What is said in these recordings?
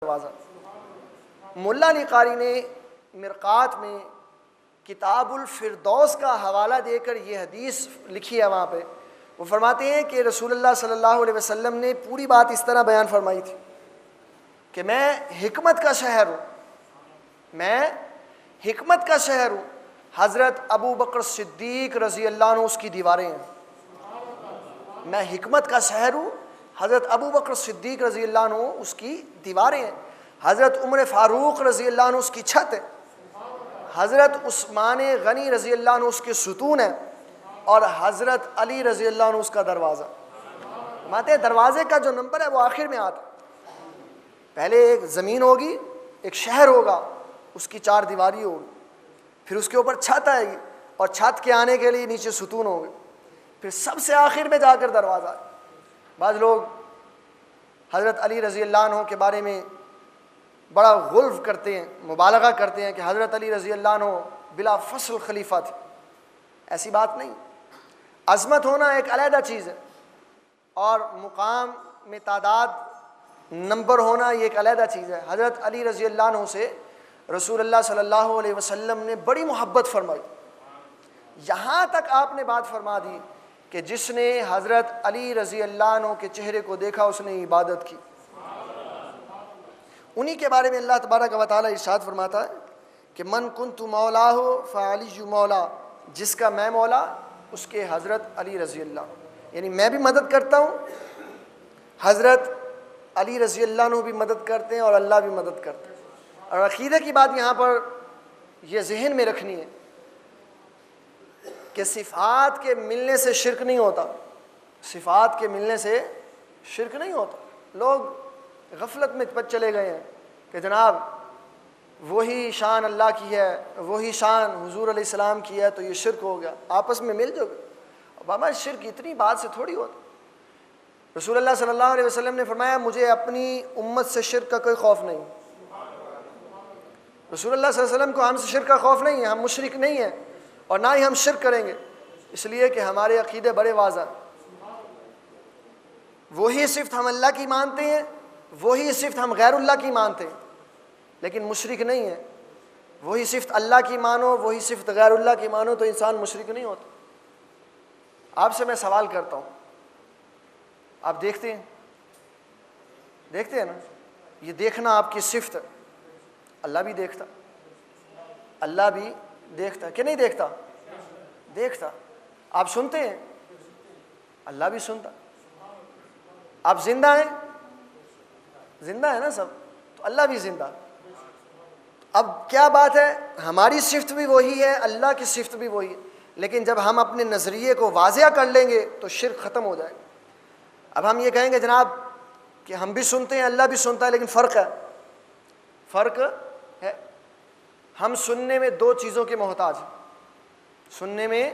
دروازہ۔ مولا علی قاری نے مرقات میں کتاب الفردوس کا حوالہ دے کر یہ حدیث لکھی ہے، وہاں پہ وہ فرماتے ہیں کہ رسول اللہ صلی اللہ علیہ وسلم نے پوری بات اس طرح بیان فرمائی تھی کہ میں حکمت کا شہر ہوں، میں حکمت کا شہر ہوں، حضرت ابو بکر صدیق رضی اللہ عنہ اس کی دیواریں ہیں۔ میں حکمت کا شہر ہوں، حضرت ابو بکر صدیق رضی اللہ عنہ اس کی دیواریں ہیں، حضرت عمر فاروق رضی اللہ عنہ اس کی چھت ہے، حضرت عثمان غنی رضی اللہ عنہ اس کے ستون ہیں، اور حضرت علی رضی اللہ عنہ اس کا دروازہ۔ ماتے دروازے کا جو نمبر ہے وہ آخر میں آتا ہے، پہلے ایک زمین ہوگی، ایک شہر ہوگا، اس کی چار دیواری ہوگی، پھر اس کے اوپر چھت آئے گی، اور چھت کے آنے کے لیے نیچے ستون ہوگے، پھر سب سے آخر میں جا کر دروازہ ہے۔ بعض لوگ حضرت علی رضی اللہ عنہ کے بارے میں بڑا غلو کرتے ہیں، مبالغہ کرتے ہیں کہ حضرت علی رضی اللہ عنہ بلا فصل خلیفہ تھے۔ ایسی بات نہیں، عظمت ہونا ایک علیحدہ چیز ہے، اور مقام میں تعداد نمبر ہونا یہ ایک علیحدہ چیز ہے۔ حضرت علی رضی اللہ عنہ سے رسول اللہ صلی اللہ علیہ وسلم نے بڑی محبت فرمائی، یہاں تک آپ نے بات فرما دی کہ جس نے حضرت علی رضی اللہ عنہ کے چہرے کو دیکھا اس نے عبادت کی۔ انہی کے بارے میں اللہ تبارک و تعالیٰ ارشاد فرماتا ہے کہ من کنت مولا ہو فعلی مولا، جس کا میں مولا اس کے حضرت علی رضی اللہ عنہ، یعنی میں بھی مدد کرتا ہوں، حضرت علی رضی اللہ عنہ بھی مدد کرتے ہیں، اور اللہ بھی مدد کرتے ہیں۔ اور عقیدے کی بات یہاں پر یہ ذہن میں رکھنی ہے کہ صفات کے ملنے سے شرک نہیں ہوتا، صفات کے ملنے سے شرک نہیں ہوتا۔ لوگ غفلت میں چلے گئے ہیں کہ جناب وہی شان اللہ کی ہے، وہی شان حضور علیہ السلام کی ہے، تو یہ شرک ہو گیا، آپس میں مل جاؤ گے۔ بابا شرک اتنی بات سے تھوڑی ہوتا۔ رسول اللہ صلی اللہ علیہ وسلم نے فرمایا مجھے اپنی امت سے شرک کا کوئی خوف نہیں۔ رسول اللہ صلی اللہ علیہ وسلم کو ہم سے شرک کا خوف نہیں ہے، ہم مشرک نہیں ہیں، اور نہ ہی ہم شرک کریں گے، اس لیے کہ ہمارے عقیدے بڑے واضح ہیں۔ وہی صفت ہم اللہ کی مانتے ہیں، وہی صفت ہم غیر اللہ کی مانتے ہیں، لیکن مشرک نہیں ہے۔ وہی صفت اللہ کی مانو، وہی صفت غیر اللہ کی مانو، تو انسان مشرک نہیں ہوتا۔ آپ سے میں سوال کرتا ہوں، آپ دیکھتے ہیں نا، یہ دیکھنا آپ کی صفت ہے، اللہ بھی دیکھتا، اللہ بھی دیکھتا کہ نہیں دیکھتا؟ دیکھتا۔ آپ سنتے ہیں، اللہ بھی سنتا۔ آپ زندہ ہیں، زندہ ہے نا سب، تو اللہ بھی زندہ۔ اب کیا بات ہے، ہماری صفت بھی وہی ہے، اللہ کی صفت بھی وہی ہے، لیکن جب ہم اپنے نظریے کو واضح کر لیں گے تو شرک ختم ہو جائے گا۔ اب ہم یہ کہیں گے جناب کہ ہم بھی سنتے ہیں، اللہ بھی سنتا ہے، لیکن فرق ہے، فرق ہے۔ ہم سننے میں دو چیزوں کے محتاج ہیں، سننے میں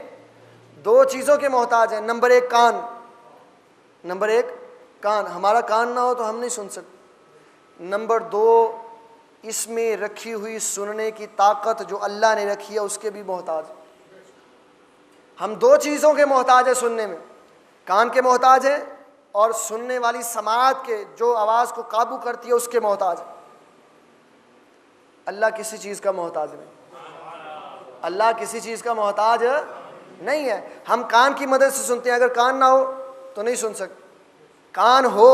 دو چیزوں کے محتاج ہیں۔ نمبر ایک کان، نمبر ایک کان، ہمارا کان نہ ہو تو ہم نہیں سن سکتے۔ نمبر دو اس میں رکھی ہوئی سننے کی طاقت جو اللہ نے رکھی ہے اس کے بھی محتاج۔ ہم دو چیزوں کے محتاج ہیں سننے میں، کان کے محتاج ہیں، اور سننے والی سماعت کے جو آواز کو قابو کرتی ہے اس کے محتاج ہیں۔ اللہ کسی چیز کا محتاج نہیں، اللہ کسی چیز کا محتاج نہیں ہے۔ ہم کان کی مدد سے سنتے ہیں، اگر کان نہ ہو تو نہیں سن سکتے، کان ہو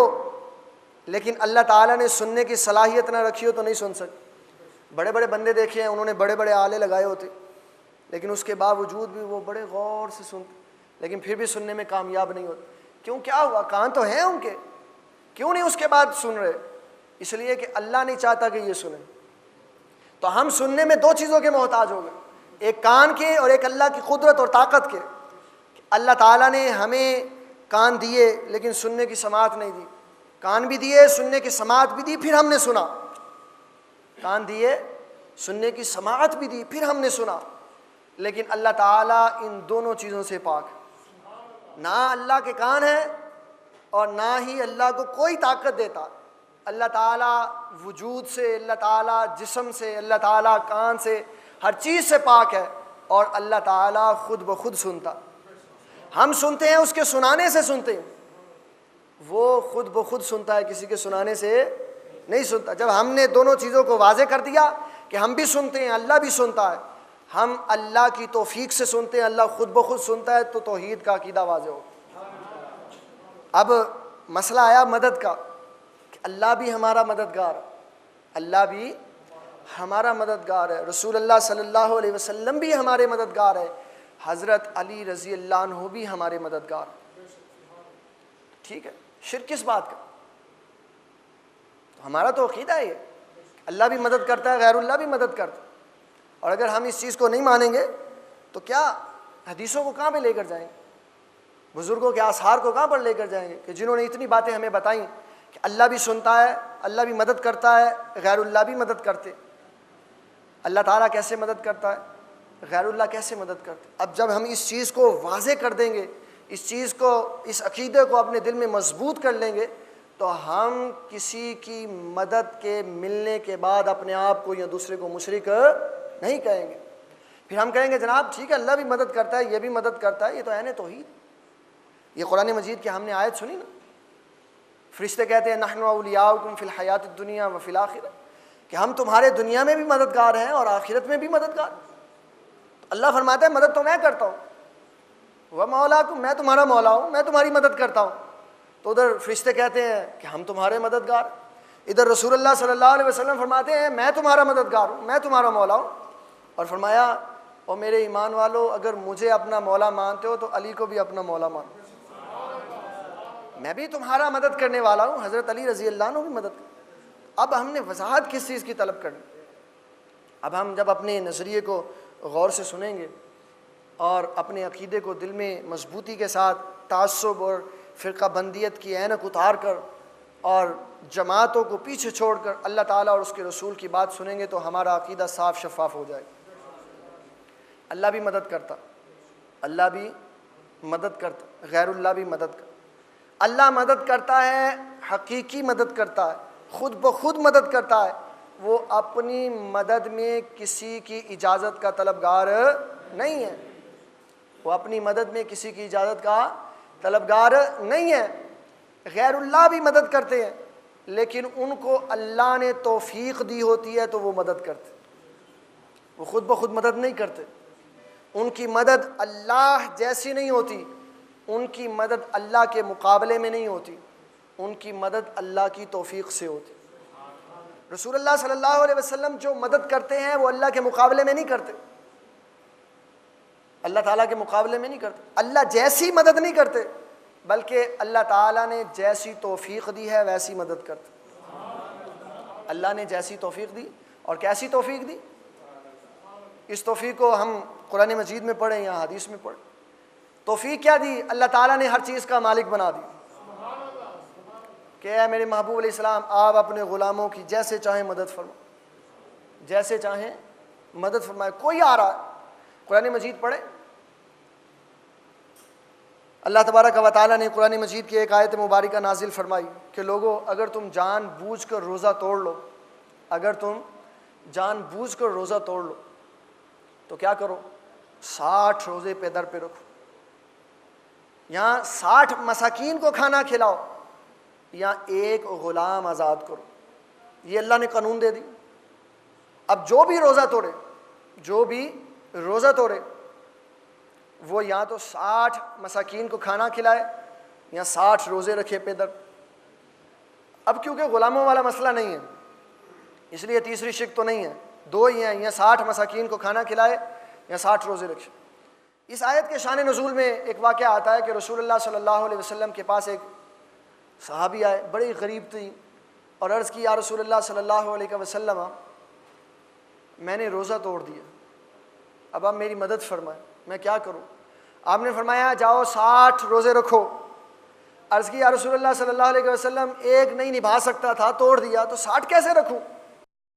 لیکن اللہ تعالیٰ نے سننے کی صلاحیت نہ رکھی ہو تو نہیں سن سکتے۔ بڑے بڑے بندے دیکھے ہیں، انہوں نے بڑے بڑے آلے لگائے ہوتے، لیکن اس کے باوجود بھی وہ بڑے غور سے سنتے، لیکن پھر بھی سننے میں کامیاب نہیں ہوتے۔ کیوں؟ کیا ہوا؟ کان تو ہیں ان کے، کیوں نہیں اس کے بعد سن رہے؟ اس لیے کہ اللہ نہیں چاہتا کہ یہ سنیں۔ تو ہم سننے میں دو چیزوں کے محتاج ہو گئے، ایک کان کے اور ایک اللہ کی قدرت اور طاقت کے۔ اللہ تعالیٰ نے ہمیں کان دیے لیکن سننے کی سماعت نہیں دی، کان بھی دیے، سننے کی سماعت بھی دی، پھر ہم نے سنا۔ کان دیے، سننے کی سماعت بھی دی، پھر ہم نے سنا، لیکن اللہ تعالیٰ ان دونوں چیزوں سے پاک ہے۔ نہ اللہ کے کان ہے اور نہ ہی اللہ کو کوئی طاقت دیتا۔ اللہ تعالیٰ وجود سے، اللہ تعالیٰ جسم سے، اللہ تعالیٰ کان سے، ہر چیز سے پاک ہے، اور اللہ تعالیٰ خود بخود سنتا۔ ہم سنتے ہیں اس کے سنانے سے سنتے ہیں، وہ خود بخود سنتا ہے، کسی کے سنانے سے نہیں سنتا۔ جب ہم نے دونوں چیزوں کو واضح کر دیا کہ ہم بھی سنتے ہیں، اللہ بھی سنتا ہے، ہم اللہ کی توفیق سے سنتے ہیں، اللہ خود بخود سنتا ہے، تو توحید کا عقیدہ واضح ہو۔ اب مسئلہ آیا مدد کا، کہ اللہ بھی ہمارا مددگار ہے، اللہ بھی ہمارا مددگار ہے، رسول اللہ صلی اللہ علیہ وسلم بھی ہمارے مددگار ہے، حضرت علی رضی اللہ عنہ بھی ہمارے مددگار ہیں۔ ٹھیک ہے، شرک کس بات کا؟ تو ہمارا تو عقیدہ ہے یہ، اللہ بھی مدد کرتا ہے، غیر اللہ بھی مدد کرتا ہے۔ اور اگر ہم اس چیز کو نہیں مانیں گے تو کیا حدیثوں کو کہاں پہ لے کر جائیں گے؟ بزرگوں کے آثار کو کہاں پر لے کر جائیں گے کہ جنہوں نے اتنی باتیں ہمیں بتائیں کہ اللہ بھی سنتا ہے، اللہ بھی مدد کرتا ہے، غیر اللہ بھی مدد کرتے۔ اللہ تعالیٰ کیسے مدد کرتا ہے، غیر اللہ کیسے مدد کرتے؟ اب جب ہم اس چیز کو واضح کر دیں گے، اس چیز کو، اس عقیدے کو اپنے دل میں مضبوط کر لیں گے، تو ہم کسی کی مدد کے ملنے کے بعد اپنے آپ کو یا دوسرے کو مشرک نہیں کہیں گے۔ پھر ہم کہیں گے جناب ٹھیک ہے، اللہ بھی مدد کرتا ہے، یہ بھی مدد کرتا ہے، یہ تو عین توحید۔ یہ قرآن مجید کی ہم نے آیت سنی نا، فرشتے کہتے ہیں نحن اولیاؤکم فی الحیات الدنیا وفی الآخرہ، کہ ہم تمہارے دنیا میں بھی مددگار ہیں اور آخرت میں بھی مددگار۔ اللہ فرماتا ہے مدد تو میں کرتا ہوں، وہ مولاکم، میں تمہارا مولا ہوں، میں تمہاری مدد کرتا ہوں۔ تو ادھر فرشتے کہتے ہیں کہ ہم تمہارے مددگار، ادھر رسول اللہ صلی اللہ علیہ وسلم فرماتے ہیں میں تمہارا مددگار ہوں، میں تمہارا مولا ہوں۔ اور فرمایا اور میرے ایمان والو، اگر مجھے اپنا مولا مانتے ہو تو علی کو بھی اپنا مولا مانو، میں بھی تمہارا مدد کرنے والا ہوں، حضرت علی رضی اللہ عنہ بھی مدد کر۔ اب ہم نے وضاحت کس چیز کی طلب کرنی؟ اب ہم جب اپنے نظریے کو غور سے سنیں گے اور اپنے عقیدے کو دل میں مضبوطی کے ساتھ تعصب اور فرقہ بندیت کی اینک اتار کر اور جماعتوں کو پیچھے چھوڑ کر اللہ تعالیٰ اور اس کے رسول کی بات سنیں گے تو ہمارا عقیدہ صاف شفاف ہو جائے گا۔ اللہ بھی مدد کرتا، اللہ بھی مدد کرتا، غیر اللہ بھی مدد کرتا۔ اللہ مدد کرتا ہے، حقیقی مدد کرتا ہے، خود بخود مدد کرتا ہے، وہ اپنی مدد میں کسی کی اجازت کا طلبگار نہیں ہے، وہ اپنی مدد میں کسی کی اجازت کا طلبگار نہیں ہے۔ غیر اللہ بھی مدد کرتے ہیں لیکن ان کو اللہ نے توفیق دی ہوتی ہے تو وہ مدد کرتے، وہ خود بخود مدد نہیں کرتے۔ ان کی مدد اللہ جیسی نہیں ہوتی، ان کی مدد اللہ کے مقابلے میں نہیں ہوتی، ان کی مدد اللہ کی توفیق سے ہوتی۔ رسول اللہ صلی اللہ علیہ وسلم جو مدد کرتے ہیں وہ اللہ کے مقابلے میں نہیں کرتے، اللہ تعالیٰ کے مقابلے میں نہیں کرتے، اللہ جیسی مدد نہیں کرتے، بلکہ اللہ تعالیٰ نے جیسی توفیق دی ہے ویسی مدد کرتے۔ اللہ نے جیسی توفیق دی، اور کیسی توفیق دی؟ اس توفیق کو ہم قرآن مجید میں پڑھیں یا حدیث میں پڑھیں۔ توفیق کیا دی؟ اللہ تعالیٰ نے ہر چیز کا مالک بنا دی کہ اے میرے محبوب علیہ السلام آپ اپنے غلاموں کی جیسے چاہیں مدد فرمائیں، جیسے چاہیں مدد فرمائیں۔ کوئی آ رہا ہے، قرآن مجید پڑھیں، اللہ تبارک و تعالیٰ نے قرآن مجید کی ایک آیت مبارکہ نازل فرمائی کہ لوگو اگر تم جان بوجھ کر روزہ توڑ لو، اگر تم جان بوجھ کر روزہ توڑ لو تو کیا کرو؟ 60 روزے پہ در پہ رکھو، یہاں 60 مساکین کو کھانا کھلاؤ یا ایک غلام آزاد کرو۔ یہ اللہ نے قانون دے دی۔ اب جو بھی روزہ توڑے، جو بھی روزہ توڑے وہ یا تو 60 مساکین کو کھانا کھلائے یا 60 روزے رکھے پہ در۔ اب کیونکہ غلاموں والا مسئلہ نہیں ہے اس لیے تیسری شک تو نہیں ہے، دو ہی ہیں، یا 60 مساکین کو کھانا کھلائے یا 60 روزے رکھے۔ اس آیت کے شان نزول میں ایک واقعہ آتا ہے کہ رسول اللہ صلی اللہ علیہ وسلم کے پاس ایک صحابی آئے، بڑی غریب تھی، اور عرض کی یا رسول اللہ صلی اللہ علیہ وسلم میں نے روزہ توڑ دیا، اب آپ میری مدد فرمائیں، میں کیا کروں؟ آپ نے فرمایا جاؤ 60 روزے رکھو۔ عرض کی یا رسول اللہ صلی اللہ علیہ وسلم ایک نہیں نبھا سکتا تھا، توڑ دیا، تو 60 کیسے رکھوں؟